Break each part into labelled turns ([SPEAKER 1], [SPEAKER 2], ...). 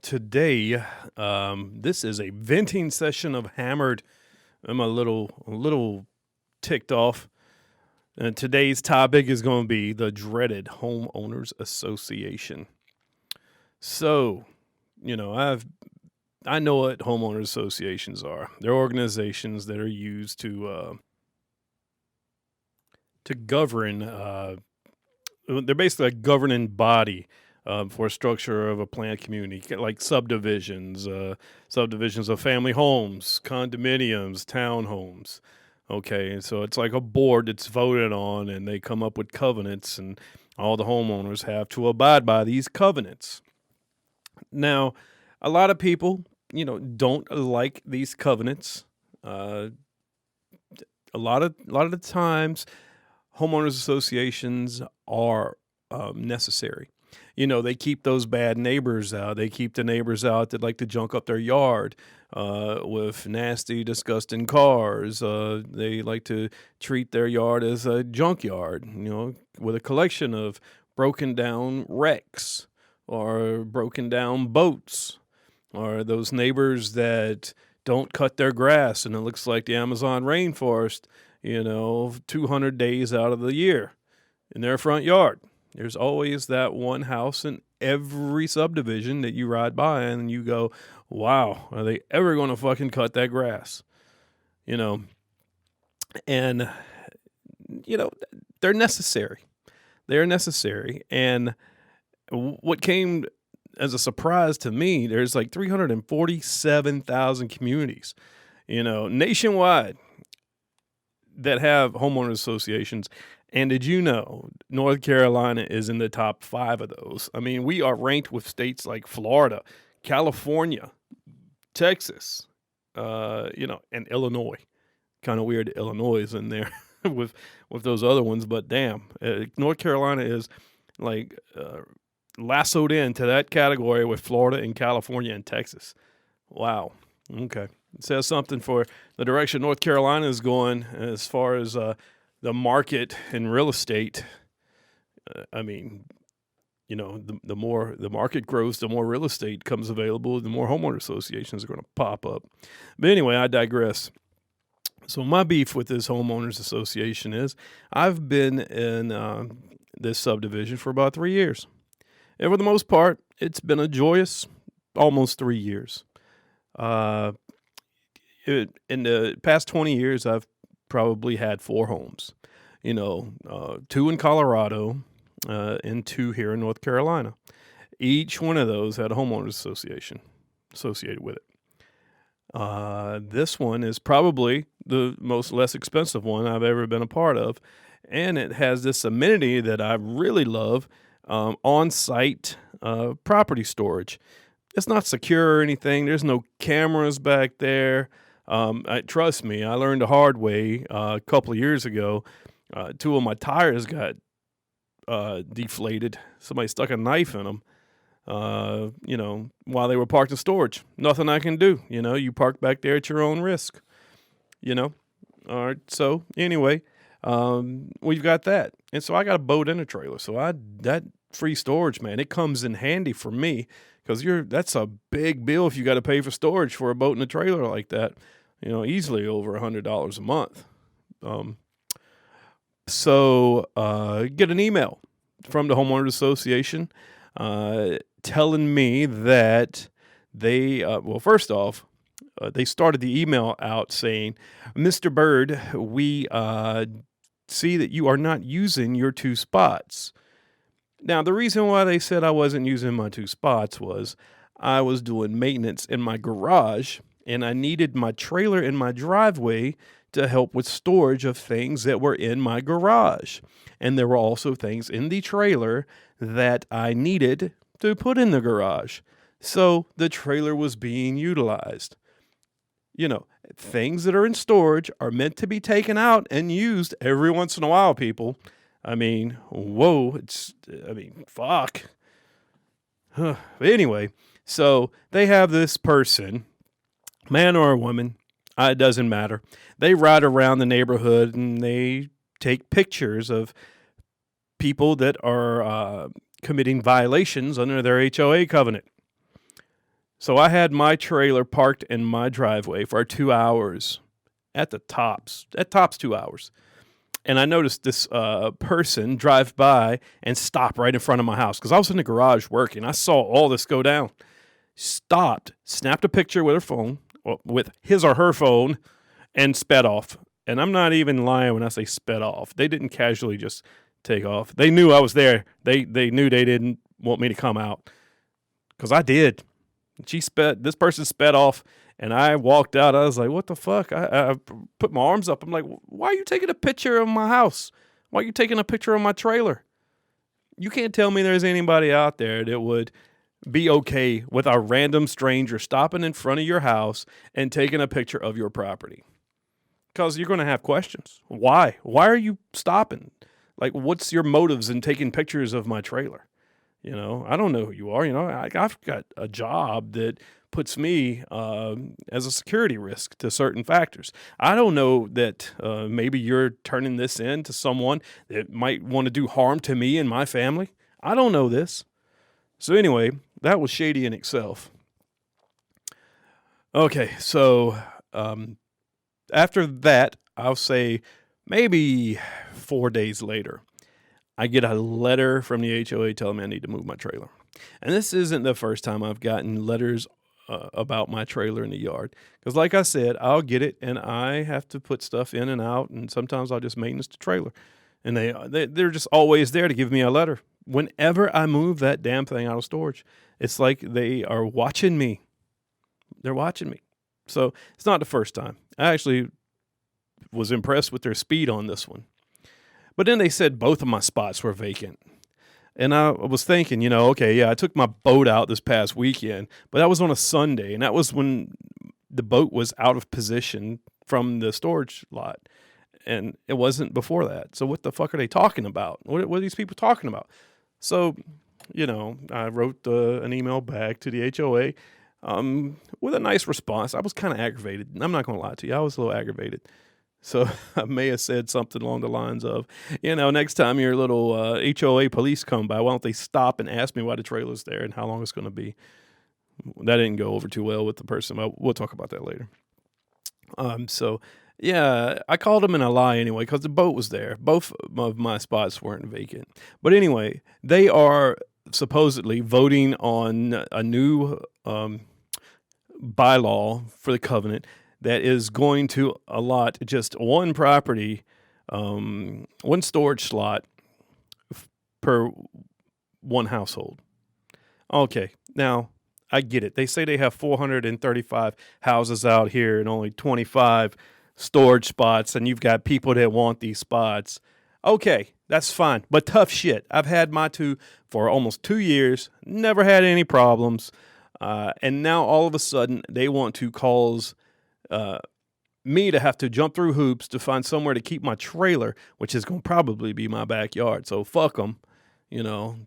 [SPEAKER 1] today, this is a venting session of Hammered. I'm a little ticked off. And today's topic is going to be the dreaded homeowners association. So, you know, I know what homeowners associations are. They're organizations that are used to govern. They're basically a governing body for a structure of a planned community, like subdivisions, subdivisions of family homes, condominiums, townhomes. Okay, and so it's like a board that's voted on, and they come up with covenants, and all the homeowners have to abide by these covenants. Now, a lot of people, don't like these covenants. Uh, a lot of the times, homeowners associations are necessary. They keep those bad neighbors out. They keep the neighbors out that like to junk up their yard with nasty, disgusting cars. They like to treat their yard as a junkyard, with a collection of broken down wrecks or broken down boats, or those neighbors that don't cut their grass and it looks like the Amazon rainforest, 200 days out of the year in their front yard. There's always that one house in every subdivision that you ride by and you go, wow, are they ever going to fucking cut that grass? You know, and, you know, they're necessary. They're necessary. And what came as a surprise to me, there's like 347,000 communities, nationwide that have homeowners associations. And did you know North Carolina is in the top 5 of those? I mean, we are ranked with states like Florida, California, Texas, and Illinois. Kind of weird Illinois is in there with those other ones, but damn, North Carolina is like lassoed into that category with Florida and California and Texas. Wow. Okay. It says something for the direction North Carolina is going as far as the market in real estate. The more the market grows, the more real estate comes available, the more homeowner associations are going to pop up. But anyway, I digress. So my beef with this homeowners association is I've been in this subdivision for about 3 years. And for the most part, it's been a joyous almost 3 years. In the past 20 years, I've probably had 4 homes, 2 in Colorado and 2 here in North Carolina. Each one of those had a homeowners association associated with it. This one is probably the most less expensive one I've ever been a part of. And it has this amenity that I really love, on-site property storage. It's not secure or anything. There's no cameras back there. Trust me, I learned the hard way a couple of years ago. 2 of my tires got deflated. Somebody stuck a knife in them, while they were parked in storage. Nothing I can do. You park back there at your own risk. All right. So anyway, we've got that. And so I got a boat and a trailer. So that free storage, man, it comes in handy for me because that's a big bill if you got to pay for storage for a boat and a trailer like that. Easily over $100 a month. So get an email from the homeowners association telling me that they, first off, they started the email out saying, Mr. Bird, we see that you are not using your 2 spots. Now, the reason why they said I wasn't using my 2 spots was I was doing maintenance in my garage and I needed my trailer in my driveway to help with storage of things that were in my garage. And there were also things in the trailer that I needed to put in the garage. So the trailer was being utilized. Things that are in storage are meant to be taken out and used every once in a while, people. Whoa, fuck. But anyway, so they have this person, man or a woman, it doesn't matter. They ride around the neighborhood and they take pictures of people that are committing violations under their HOA covenant. So I had my trailer parked in my driveway for 2 hours at tops 2 hours. And I noticed this person drive by and stop right in front of my house because I was in the garage working. I saw all this go down. Stopped, snapped a picture with her phone, with his or her phone, and sped off. And I'm not even lying when I say sped off. They didn't casually just take off. They knew I was there. They knew they didn't want me to come out because I did. This person sped off. And I walked out. I was like, what the fuck? I put my arms up. I'm like, why are you taking a picture of my house? Why are you taking a picture of my trailer? You can't tell me there's anybody out there that would be okay with a random stranger stopping in front of your house and taking a picture of your property. Because you're going to have questions. Why? Why are you stopping? Like, what's your motives in taking pictures of my trailer? You know, I don't know who you are. You know, I've got a job that puts me as a security risk to certain factors. I don't know that maybe you're turning this in to someone that might want to do harm to me and my family. I don't know this. So anyway, that was shady in itself. Okay, so after that, I'll say maybe 4 days later, I get a letter from the HOA telling me I need to move my trailer. And this isn't the first time I've gotten letters about my trailer in the yard. Because like I said, I'll get it and I have to put stuff in and out. And sometimes I'll just maintenance the trailer. And they're just always there to give me a letter. Whenever I move that damn thing out of storage, it's like they are watching me. They're watching me. So it's not the first time. I actually was impressed with their speed on this one. But then they said both of my spots were vacant. And I was thinking, you know, okay, yeah, I took my boat out this past weekend, but that was on a Sunday. And that was when the boat was out of position from the storage lot. And it wasn't before that. So what the fuck are they talking about? What are these people talking about? So, you know, I wrote an email back to the HOA with a nice response. I was kind of aggravated. I'm not going to lie to you. I was a little aggravated. So I may have said something along the lines of, you know, next time your little HOA police come by, why don't they stop and ask me why the trailer's there and how long it's going to be? That didn't go over too well with the person. We'll talk about that later. So, yeah, I called them in a lie anyway because the boat was there. Both of my spots weren't vacant. But anyway, they are supposedly voting on a new bylaw for the covenant that is going to allot just one property, one storage slot per one household. Okay, now I get it. They say they have 435 houses out here and only 25 storage spots, and you've got people that want these spots. Okay, that's fine, but tough shit. I've had my two for almost 2 years, never had any problems, and now all of a sudden they want to cause me to have to jump through hoops to find somewhere to keep my trailer, which is going to probably be my backyard. So fuck them, you know.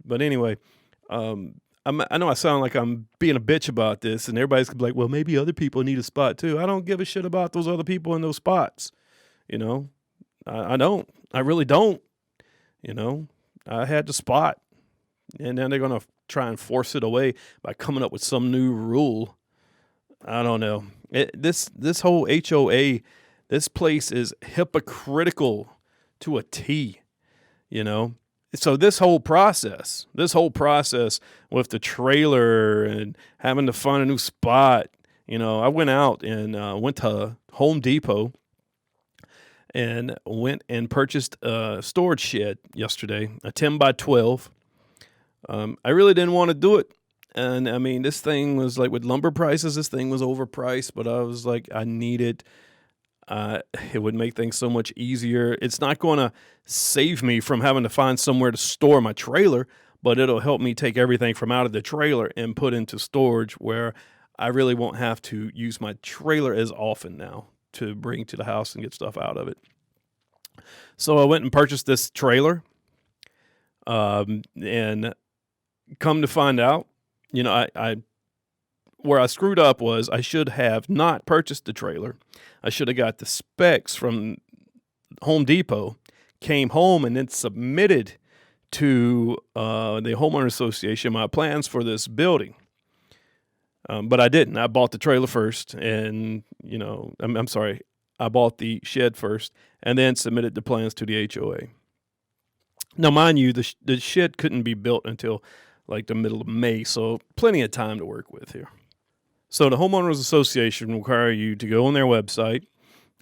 [SPEAKER 1] But anyway, I know I sound like I'm being a bitch about this, and everybody's gonna be like, well, maybe other people need a spot too. I don't give a shit about those other people in those spots. You know, I don't. I really don't. You know, I had the spot, and then they're gonna try and force it away by coming up with some new rule. I don't know. This whole HOA, this place is hypocritical to a T, you know. So this whole process with the trailer and having to find a new spot, you know, I went out and went to Home Depot and went and purchased a storage shed yesterday, a 10 by 12. I really didn't want to do it. And I mean, this thing was like with lumber prices, this thing was overpriced, but I was like, I need it. It would make things so much easier. It's not going to save me from having to find somewhere to store my trailer, but it'll help me take everything from out of the trailer and put into storage where I really won't have to use my trailer as often now to bring to the house and get stuff out of it. So I went and purchased this trailer. And come to find out, you know, I where I screwed up was I should have not purchased the trailer. I should have got the specs from Home Depot, came home, and then submitted to the homeowner association my plans for this building. But I didn't. I bought the trailer first, and I'm sorry, I bought the shed first, and then submitted the plans to the HOA. Now, mind you, the shed couldn't be built until like the middle of May, so plenty of time to work with here. So the homeowners association require you to go on their website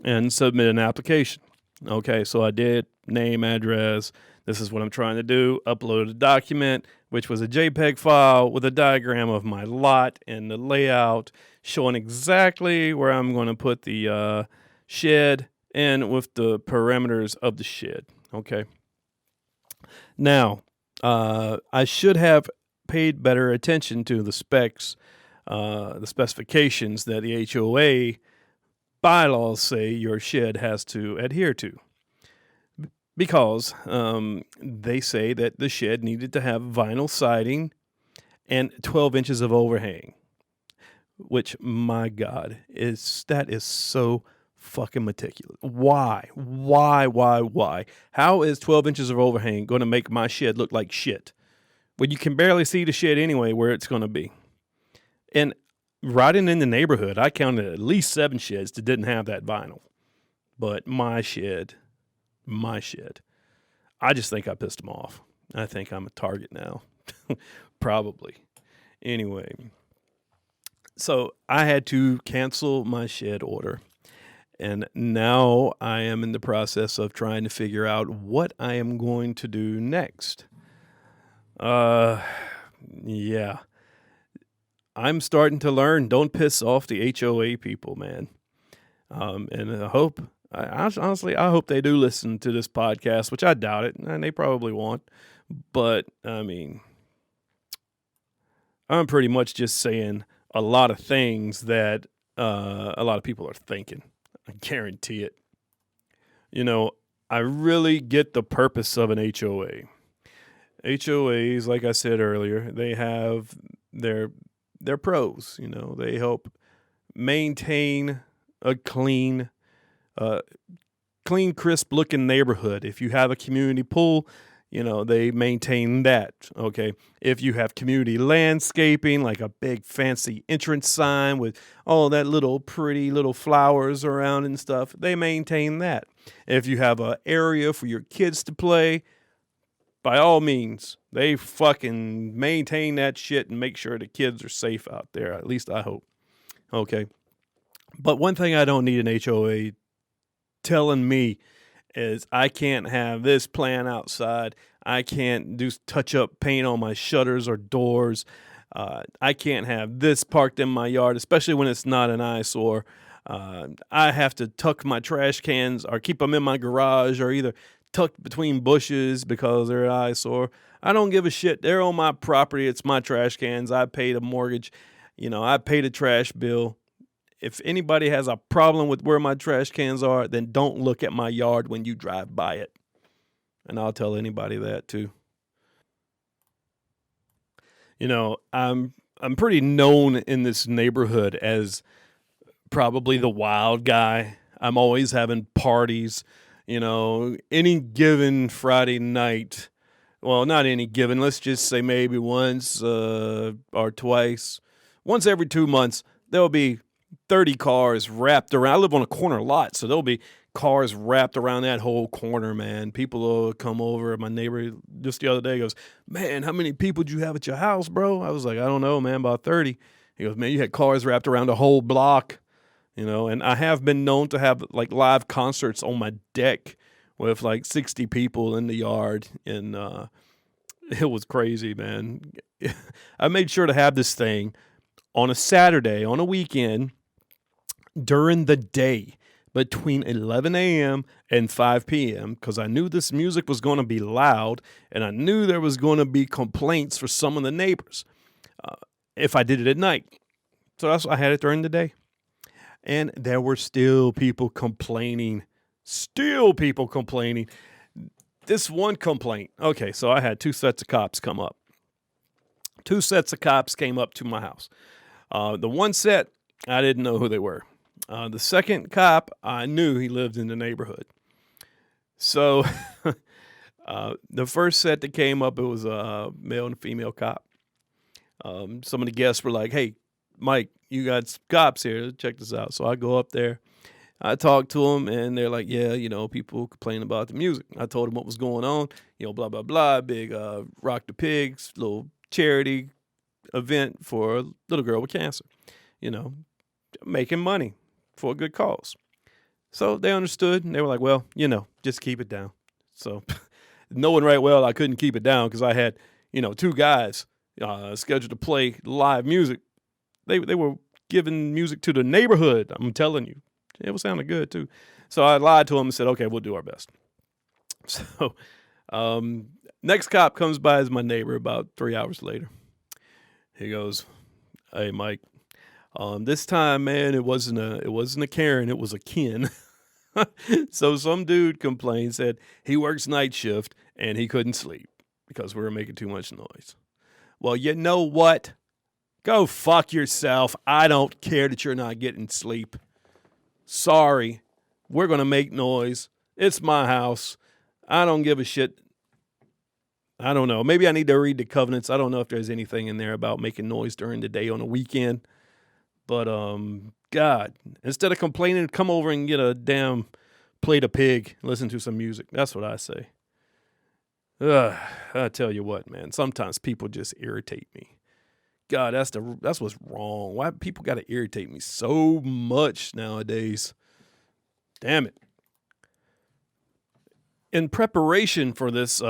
[SPEAKER 1] and submit an application. Okay, so I did, name, address. This is what I'm trying to do. Upload a document, which was a JPEG file with a diagram of my lot and the layout showing exactly where I'm going to put the shed and with the parameters of the shed. Okay. Now, I should have paid better attention to the specs, the specifications that the HOA bylaws say your shed has to adhere to. Because they say that the shed needed to have vinyl siding and 12 inches of overhang, which, my God, that is so fucking meticulous. Why? How is 12 inches of overhang going to make my shed look like shit? Well, you can barely see the shed anyway where it's going to be. And riding in the neighborhood, I counted at least 7 sheds that didn't have that vinyl. But my shed, I just think I pissed them off. I think I'm a target now. Probably. Anyway, so I had to cancel my shed order. And now I am in the process of trying to figure out what I am going to do next. Yeah. I'm starting to learn. Don't piss off the HOA people, man. And I hope, honestly, I hope they do listen to this podcast, which I doubt it, and they probably won't. But, I mean, I'm pretty much just saying a lot of things that a lot of people are thinking. I guarantee it. I really get the purpose of an HOA. HOAs, like I said earlier, they have their pros. They help maintain a clean, crisp looking neighborhood. If you have a community pool, they maintain that. Okay. If you have community landscaping, like a big fancy entrance sign with all that little pretty little flowers around and stuff, they maintain that. If you have an area for your kids to play, by all means, they fucking maintain that shit and make sure the kids are safe out there. At least I hope. Okay. But one thing I don't need an HOA telling me is I can't have this plant outside. I can't do touch up paint on my shutters or doors. I can't have this parked in my yard, especially when it's not an eyesore. I have to tuck my trash cans or keep them in my garage or either tucked between bushes because they're an eyesore. I don't give a shit. They're on my property. It's my trash cans. I paid a mortgage. I paid a trash bill. If anybody has a problem with where my trash cans are, then don't look at my yard when you drive by it. And I'll tell anybody that too. I'm pretty known in this neighborhood as probably the wild guy. I'm always having parties, any given Friday night. Well, not any given, let's just say maybe once or twice. Once every 2 months, there'll be 30 cars wrapped around. I live on a corner lot, so there'll be cars wrapped around that whole corner, man. People will come over. My neighbor just the other day goes, "Man, how many people did you have at your house, bro?" I was like, "I don't know, man, about 30. He goes, "Man, you had cars wrapped around the whole block." And I have been known to have like live concerts on my deck with like 60 people in the yard. And it was crazy, man. I made sure to have this thing on a Saturday, on a weekend, during the day between 11 a.m. and 5 p.m. because I knew this music was going to be loud and I knew there was going to be complaints for some of the neighbors if I did it at night. So that's why I had it during the day. And there were still people complaining. This one complaint. Okay, so I had 2 sets of cops come up. 2 sets of cops came up to my house. The one set, I didn't know who they were. The second cop, I knew he lived in the neighborhood. So the first set that came up, it was a male and female cop. Some of the guests were like, "Hey, Mike, you got cops here. Check this out. So I go up there. I talked to them, and they're like, yeah, people complain about the music. I told them what was going on, blah, blah, blah, big Rock the Pigs, little charity event for a little girl with cancer, you know, making money for a good cause. So they understood, and they were like, well, just keep it down. So knowing right well I couldn't keep it down because I had, two guys scheduled to play live music. They were giving music to the neighborhood, I'm telling you. It was sounding good, too. So I lied to him and said, okay, we'll do our best. So next cop comes by as my neighbor about 3 hours later. He goes, hey, Mike, this time, man, it wasn't a Karen, it was a Ken. So some dude complained, said he works night shift and he couldn't sleep because we were making too much noise. Well, you know what? Go fuck yourself. I don't care that you're not getting sleep. Sorry, we're going to make noise. It's my house. I don't give a shit. I don't know. Maybe I need to read the covenants. I don't know if there's anything in there about making noise during the day on a weekend. But, God, instead of complaining, come over and get a damn plate of pig. Listen to some music. That's what I say. I tell you what, man. Sometimes people just irritate me. God, that's what's wrong. Why people got to irritate me so much nowadays? Damn it. In preparation for this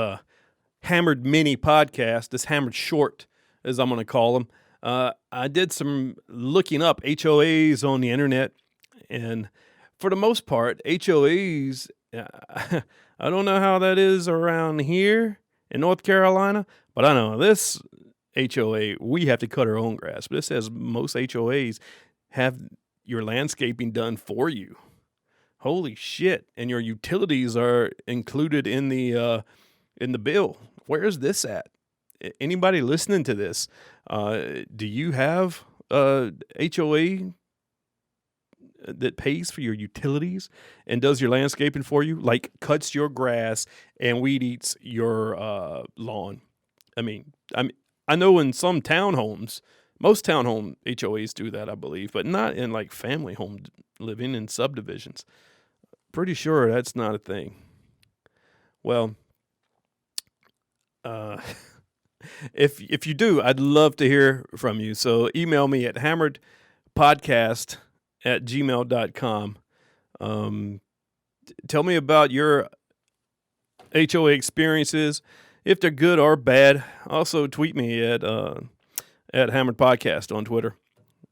[SPEAKER 1] Hammered Mini podcast, this Hammered Short, as I'm going to call them, I did some looking up HOAs on the internet, and for the most part, HOAs, I don't know how that is around here in North Carolina, but I know this HOA, we have to cut our own grass. But it says most HOAs have your landscaping done for you. Holy shit. And your utilities are included in the bill. Where is this at? Anybody listening to this, do you have a HOA that pays for your utilities and does your landscaping for you? Like cuts your grass and weed eats your lawn. I know in some townhomes, most townhome HOAs do that, I believe, but not in like family home living in subdivisions. Pretty sure that's not a thing. Well, if you do, I'd love to hear from you. So email me at hammeredpodcast@gmail.com. Tell me about your HOA experiences, if they're good or bad. Also tweet me at Hammered Podcast on Twitter.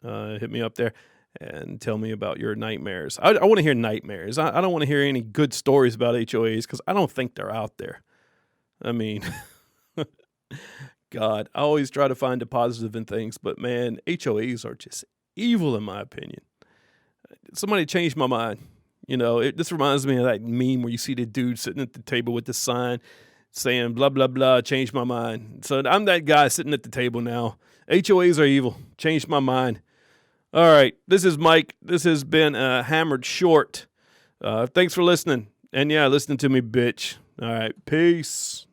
[SPEAKER 1] Hit me up there and tell me about your nightmares. I want to hear nightmares. I don't want to hear any good stories about HOAs because I don't think they're out there. I mean, God, I always try to find the positive in things, but man, HOAs are just evil in my opinion. Somebody changed my mind. This reminds me of that meme where you see the dude sitting at the table with the sign saying blah, blah, blah, changed my mind. So I'm that guy sitting at the table now. HOAs are evil. Changed my mind. All right. This is Mike. This has been Hammered Short. Thanks for listening. And yeah, listen to me, bitch. All right. Peace.